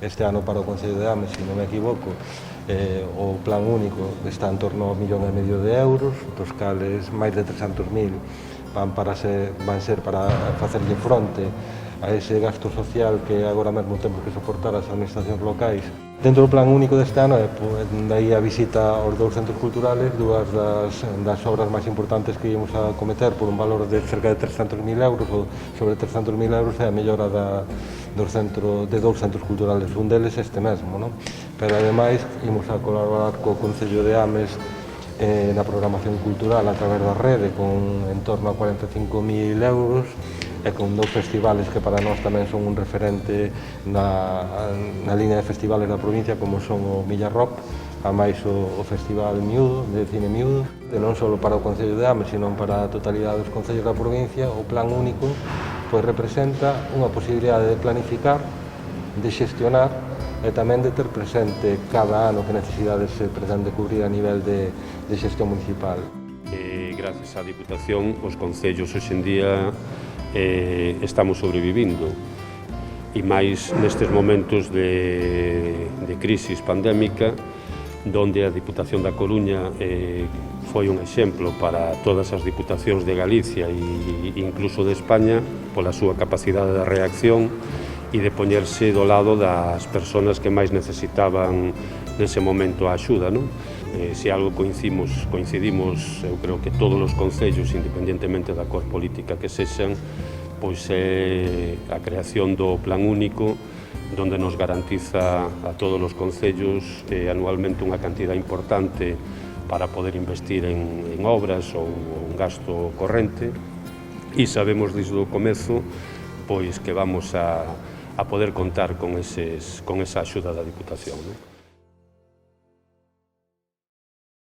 Este ano para o Concello de Ames, se non me equivoco, o plan único está en torno ao 1,5 millón de euros, dos cales máis de 300.000 van ser para facerlle fronte a ese gasto social que agora mesmo temos que soportar as administracións locais. Dentro do plan único deste ano, daí a visita aos dous centros culturales, dúas das obras máis importantes que íamos a cometer por un valor de cerca de 300.000 euros, ou sobre 300.000 euros, é a mellora de dous centros culturales, un deles este mesmo, non? Pero ademais imos a colaborar co Concello de Ames na programación cultural a través da rede con en torno a 45.000 euros e con dous festivales que para nós tamén son un referente na línea de festivales da provincia, como son o Milla Rock, a máis o Festival Miúdo, de Cine Miúdo, e non só para o Concello de Ames, sino para a totalidade dos concellos da provincia. O plan único pois representa unha posibilidade de planificar, de xestionar e tamén de ter presente cada ano que necesidades se pretende cubrir a nivel de xestión municipal. Gracias á Diputación, os concellos hoxe en día estamos sobrevivindo, e máis nestes momentos de crisis pandémica, donde a Diputación da Coruña foi un exemplo para todas as diputacións de Galicia e incluso de España pola súa capacidade de reacción e de poñerse do lado das persoas que máis necesitaban nese momento a axuda, non? Se algo coincidimos, eu creo que todos os concellos, independentemente da cor política que sexan, pois é a creación do plan único, donde nos garantiza a todos os concellos anualmente unha cantidad importante para poder investir en obras ou un gasto corrente, e sabemos desde o comezo pois que vamos a poder contar con esa axuda da Diputación, non?